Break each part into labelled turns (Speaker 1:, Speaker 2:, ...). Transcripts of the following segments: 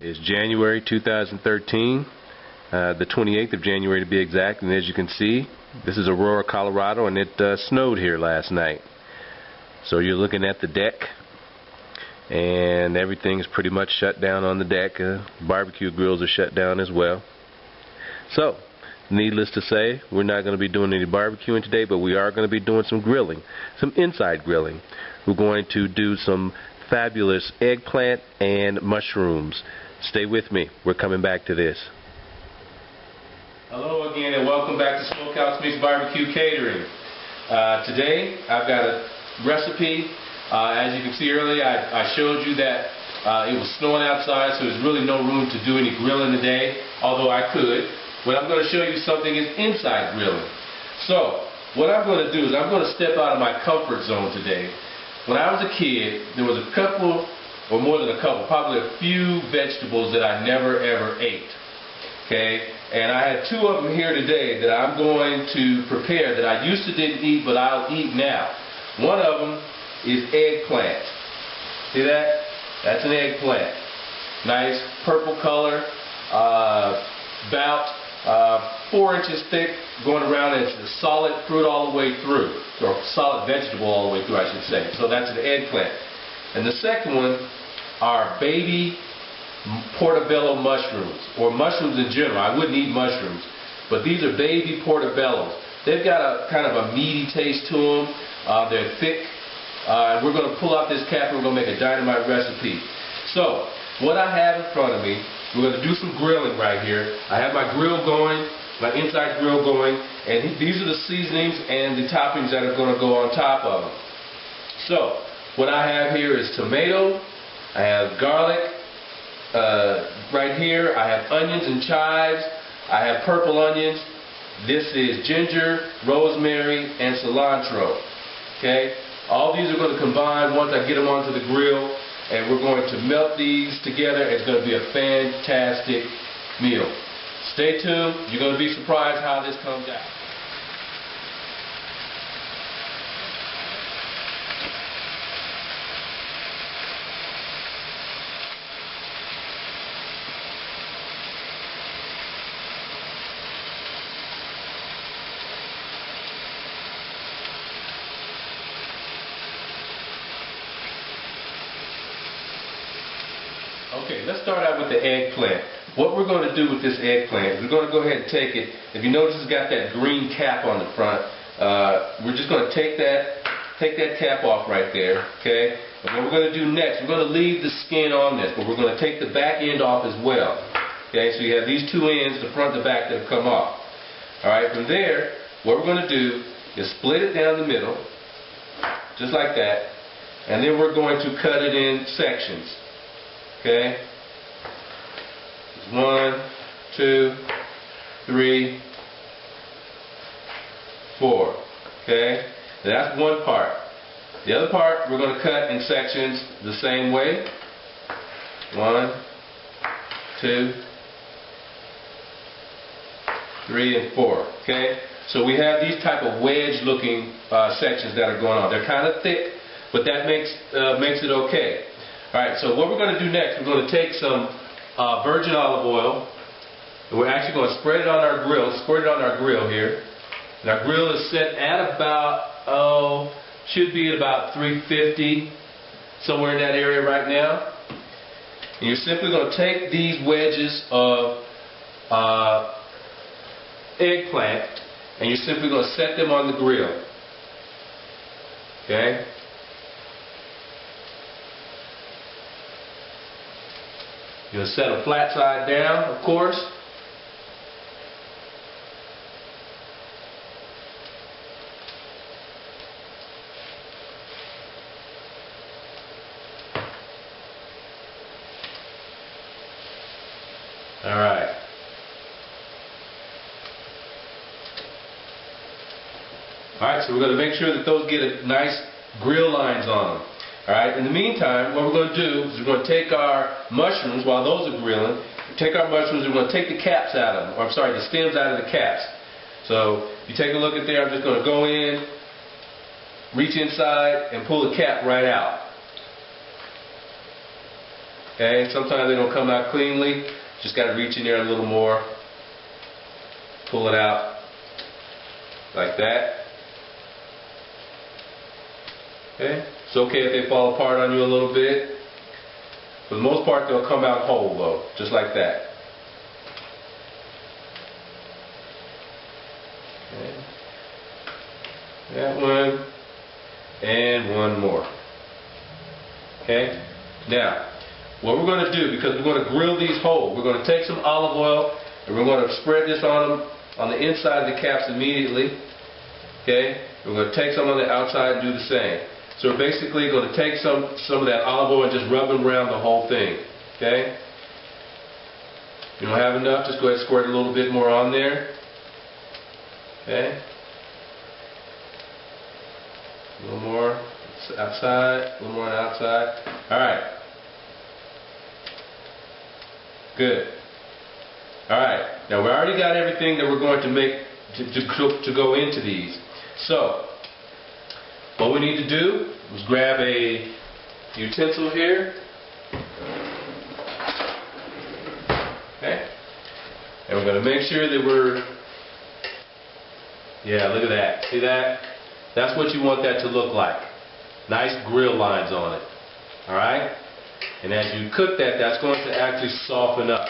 Speaker 1: It's January 2013, the 28th of January to be exact, and as you can see, this is Aurora, Colorado, and it snowed here last night. So you're looking at the deck, and everything's pretty much shut down on the deck. Barbecue grills are shut down as well. So, needless to say, we're not going to be doing any barbecuing today, but we are going to be doing some grilling, some inside grilling. We're going to do some fabulous eggplant and mushrooms. Stay with me. We're coming back to this. Hello again and welcome back to Smokehouse Meets BBQ Catering. Today I've got a recipe. As you can see earlier, I showed you that it was snowing outside, so there's really no room to do any grilling today, although I could. What I'm going to show you something is inside grilling. So what I'm going to do is I'm going to step out of my comfort zone today. When I was a kid, there was a couple, or more than a couple, probably a few vegetables that I never ever ate. Okay? And I had two of them here today that I'm going to prepare that I used to didn't eat, but I'll eat now. One of them is eggplant. See that? That's an eggplant. Nice purple color, about 4 inches thick, going around, and it's a solid fruit all the way through, or solid vegetable all the way through, I should say. So that's an eggplant. And the second one are baby Portabella mushrooms, or mushrooms in general. I wouldn't eat mushrooms, but these are baby Portabellas. They've got a kind of a meaty taste to them. They're thick. We're going to pull out this cap and we're going to make a dynamite recipe. So, what I have in front of me, we're going to do some grilling right here. I have my grill going, my inside grill going, and these are the seasonings and the toppings that are going to go on top of them. So, what I have here is tomato, I have garlic, right here I have onions and chives, I have purple onions, this is ginger, rosemary, and cilantro. Okay? All these are going to combine once I get them onto the grill, and we're going to melt these together. It's going to be a fantastic meal. Stay tuned. You're going to be surprised how this comes out. Okay, let's start out with the eggplant. What we're going to do with this eggplant, we're going to go ahead and take it. If you notice, it's got that green cap on the front. We're just going to take that cap off right there. Okay. And what we're going to do next, we're going to leave the skin on this, but we're going to take the back end off as well. Okay. So you have these two ends, the front and the back, that have come off. All right. From there, what we're going to do is split it down the middle, just like that, and then we're going to cut it in sections. Okay, 1, 2, 3, 4. Okay, that's one part. The other part we're going to cut in sections the same way. 1, 2, 3, and 4. Okay, so we have these type of wedge-looking sections that are going on. They're kind of thick, but that makes it okay. Alright, so what we're going to do next, we're going to take some virgin olive oil, and we're actually going to spread it on our grill, here. And our grill is set at about, should be at about 350, somewhere in that area right now. And you're simply going to take these wedges of eggplant, and you're simply going to set them on the grill. Okay? You're going to set a flat side down, of course. Alright. Alright, so we're going to make sure that those get a nice grill lines on them. Alright, in the meantime, what we're going to do is we're going to take our mushrooms, while those are grilling, take our mushrooms and we're going to take the caps out of them, or I'm sorry, the stems out of the caps. So, if you take a look at there, I'm just going to go in, reach inside, and pull the cap right out. Okay, sometimes they don't come out cleanly. Just got to reach in there a little more. Pull it out like that. Okay, it's okay if they fall apart on you a little bit. For the most part, they'll come out whole though, just like that. Okay. That one, and one more. Okay, now what we're going to do, because we're going to grill these whole, we're going to take some olive oil and we're going to spread this on them on the inside of the caps immediately. Okay, we're going to take some on the outside and do the same. So we're basically going to take some of that olive oil and just rub them around the whole thing. Okay? If you don't have enough, just go ahead and squirt a little bit more on there. Okay? A little more outside, a little more on the outside. Alright. Good. Alright. Now we already got everything that we're going to make to go into these. So, what we need to do is grab a utensil here. Okay? And we're going to make sure that yeah, look at that. See that? That's what you want that to look like. Nice grill lines on it. Alright? And as you cook that, that's going to actually soften up.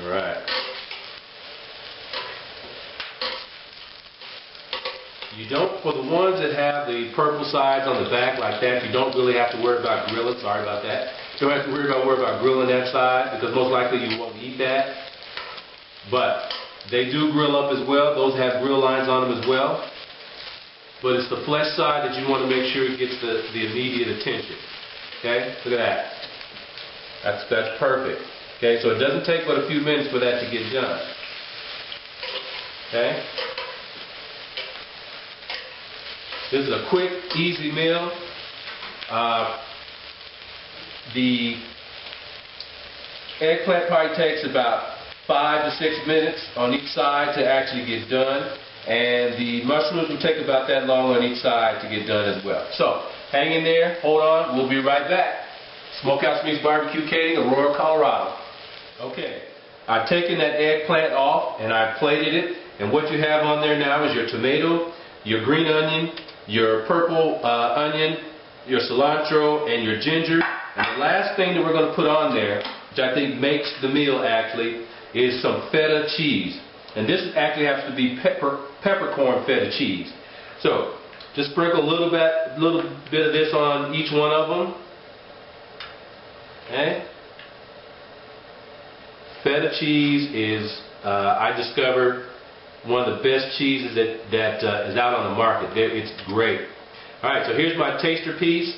Speaker 1: Alright. You don't, for the ones that have the purple sides on the back like that, you don't really have to worry about grilling. Sorry about that. You don't have to worry about grilling that side because most likely you won't eat that. But they do grill up as well. Those have grill lines on them as well. But it's the flesh side that you want to make sure it gets the immediate attention. Okay? Look at that. That's perfect. Okay, so it doesn't take but a few minutes for that to get done. Okay? This is a quick, easy meal. The eggplant probably takes about 5 to 6 minutes on each side to actually get done. And the mushrooms will take about that long on each side to get done as well. So, hang in there, hold on, we'll be right back. Smokehouse Meats BBQ Catering, Aurora, Colorado. Okay, I've taken that eggplant off and I've plated it, and what you have on there now is your tomato, your green onion, your purple onion, your cilantro, and your ginger. And the last thing that we're going to put on there, which I think makes the meal actually, is some feta cheese. And this actually has to be peppercorn feta cheese. So, just sprinkle a little bit of this on each one of them. Okay? Feta cheese is, I discovered, one of the best cheeses that is out on the market. It's great. Alright, so here's my taster piece.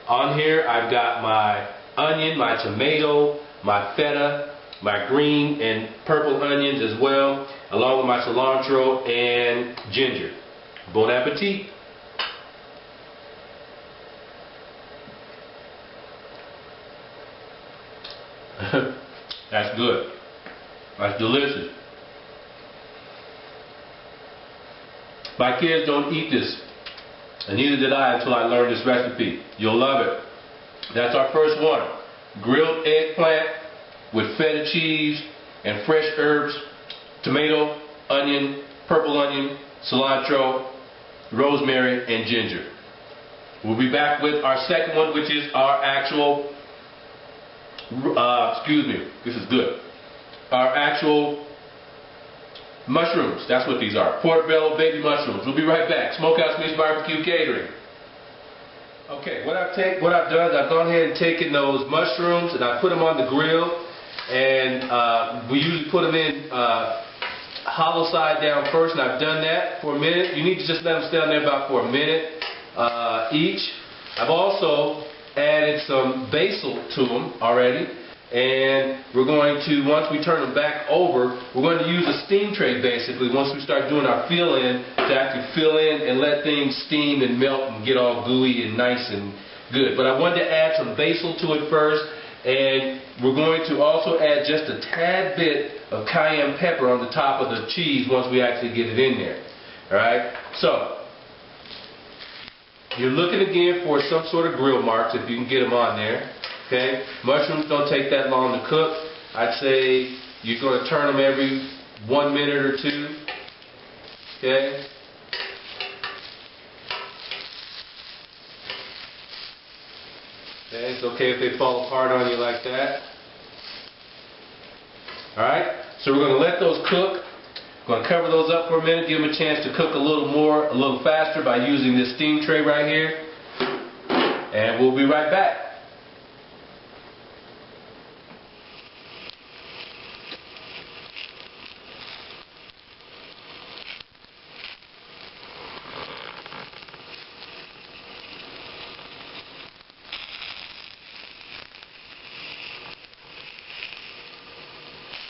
Speaker 1: On here I've got my onion, my tomato, my feta, my green and purple onions as well, along with my cilantro and ginger. Bon appetit. That's good. That's delicious. My kids don't eat this, and neither did I until I learned this recipe. You'll love it. That's our first one. Grilled eggplant with feta cheese and fresh herbs, tomato, onion, purple onion, cilantro, rosemary, and ginger. We'll be back with our second one, which is our actual, this is good. Our actual mushrooms. That's what these are. Portabella baby mushrooms. We'll be right back. Smokehouse Meats BBQ Catering. Okay, what I've done is I've gone ahead and taken those mushrooms and I put them on the grill, and we usually put them in hollow side down first, and I've done that for a minute. You need to just let them stay on there about for a minute each. I've also added some basil to them already, and we're going to, once we turn them back over, we're going to use a steam tray basically once we start doing our fill-in to actually fill in and let things steam and melt and get all gooey and nice and good. But I wanted to add some basil to it first, and we're going to also add just a tad bit of cayenne pepper on the top of the cheese once we actually get it in there. Alright, so you're looking again for some sort of grill marks if you can get them on there. Okay, mushrooms don't take that long to cook. I'd say you're going to turn them every 1 minute or two. Okay. Okay, it's okay if they fall apart on you like that. Alright, so we're going to let those cook. We're going to cover those up for a minute, give them a chance to cook a little more, a little faster by using this steam tray right here. And we'll be right back.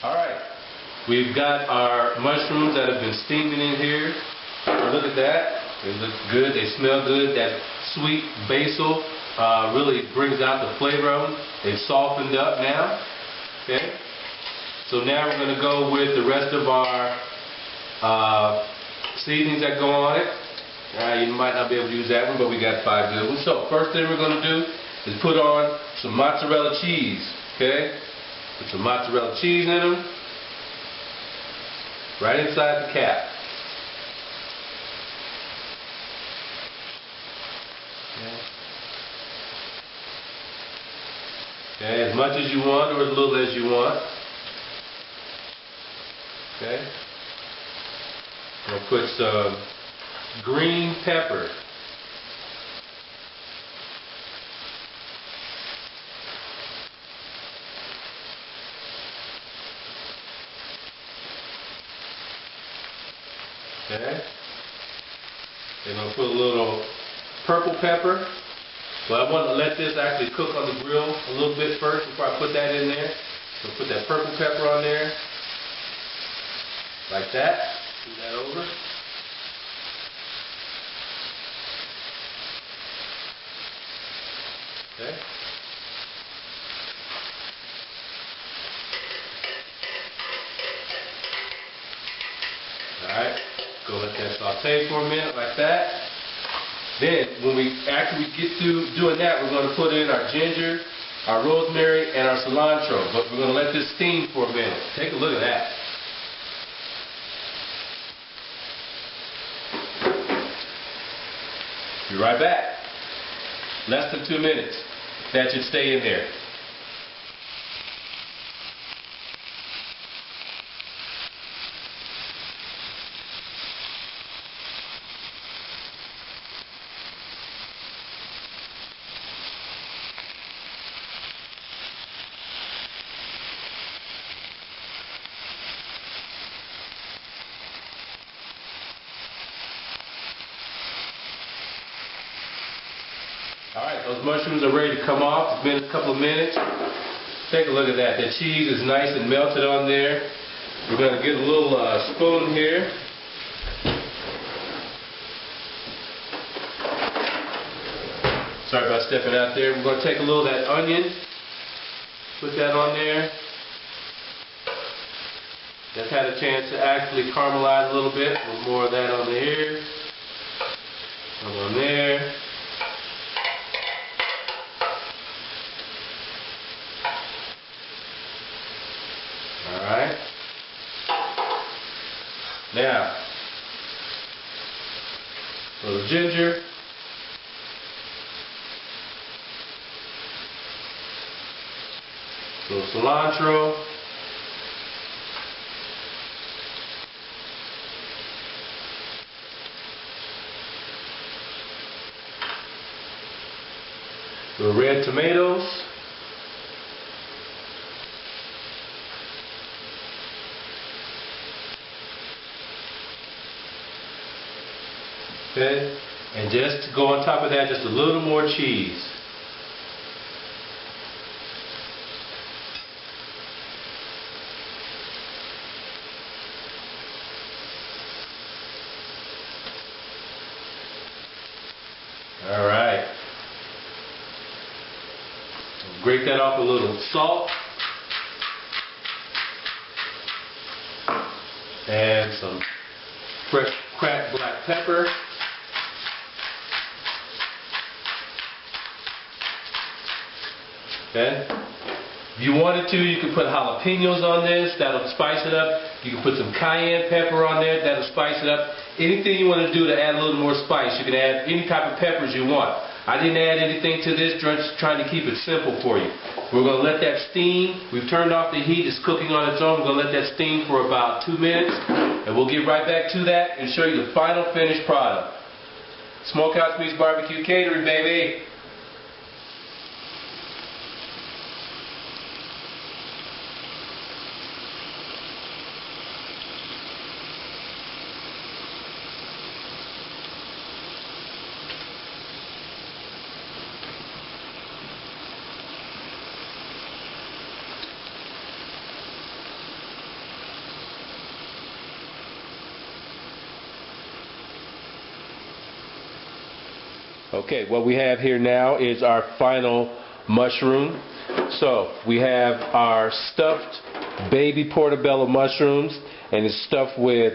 Speaker 1: Alright, we've got our mushrooms that have been steaming in here. Look at that. They look good. They smell good. That sweet basil really brings out the flavor of them. They've softened up now. Okay. So now we're going to go with the rest of our seasonings that go on it. You might not be able to use that one, but we got 5 good ones. So first thing we're going to do is put on some mozzarella cheese. Okay. Put some mozzarella cheese in them. Right inside the cap. Okay, as much as you want or as little as you want. Okay. I'm going to put some green pepper. Okay. Then I'm going to put a little purple pepper. But I want to let this actually cook on the grill a little bit first before I put that in there. So put that purple pepper on there. Like that. Move that over. Okay. Alright. Go let that saute for a minute like that. Then, after we get through doing that, we're going to put in our ginger, our rosemary, and our cilantro. But we're going to let this steam for a minute. Take a look at that. Be right back. Less than 2 minutes. That should stay in there. Alright, those mushrooms are ready to come off. It's been a couple of minutes. Take a look at that. The cheese is nice and melted on there. We're going to get a little spoon here. Sorry about stepping out there. We're going to take a little of that onion. Put that on there. That's had a chance to actually caramelize a little bit. A little more of that on here. On there. Alright. Now, a little ginger. A little cilantro. Little red tomatoes. Okay, and just to go on top of that, just a little more cheese. All right. Grate that off a little salt and some fresh cracked black pepper. Okay. If you wanted to, you could put jalapenos on this. That'll spice it up. You can put some cayenne pepper on there. That'll spice it up. Anything you want to do to add a little more spice. You can add any type of peppers you want. I didn't add anything to this, just trying to keep it simple for you. We're going to let that steam. We've turned off the heat. It's cooking on its own. We're going to let that steam for about 2 minutes. And we'll get right back to that and show you the final finished product. Smokehouse Meats BBQ Catering, baby. Okay, what we have here now is our final mushroom. So we have our stuffed baby portobello mushrooms, and it's stuffed with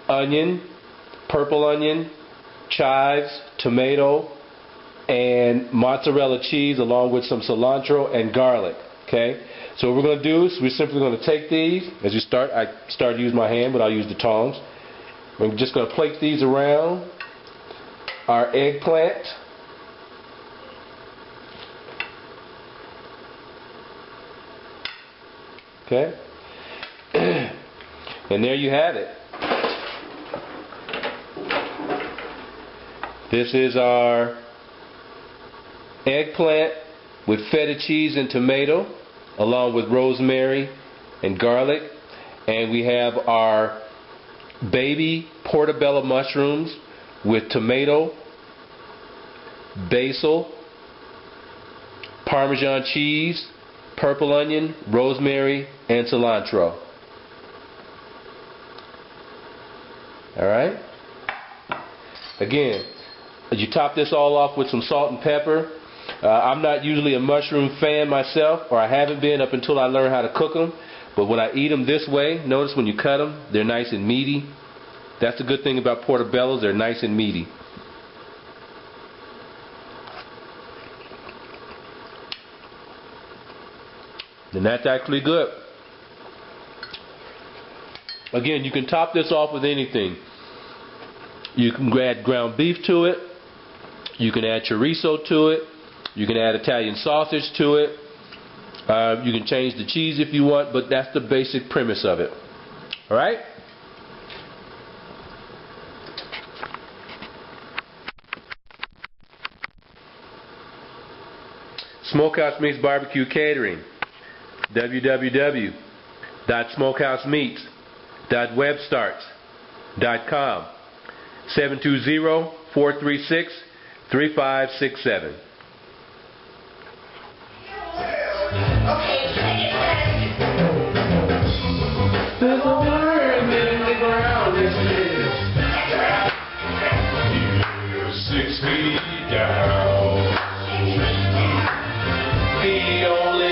Speaker 1: onion, purple onion, chives, tomato, and mozzarella cheese, along with some cilantro and garlic. Okay, so what we're going to do is we're simply going to take these. As you start, I started to use my hand, but I'll use the tongs. We're just going to plate these around our eggplant. Okay, and there you have it. This is our eggplant with feta cheese and tomato, along with rosemary and garlic. And we have our baby portobello mushrooms with tomato, basil, Parmesan cheese, purple onion, rosemary, and cilantro. Alright? Again, you top this all off with some salt and pepper. I'm not usually a mushroom fan myself, or I haven't been up until I learned how to cook them. But when I eat them this way, notice when you cut them, they're nice and meaty. That's the good thing about portobellos, they're nice and meaty. And that's actually good. Again, you can top this off with anything. You can add ground beef to it. You can add chorizo to it. You can add Italian sausage to it. You can change the cheese if you want, but that's the basic premise of it. Alright? Smokehouse Meats BBQ Catering. www.smokehousemeats.webstarts.com 720-436-3567. There's a worm in the ground, this is 6 feet down. The only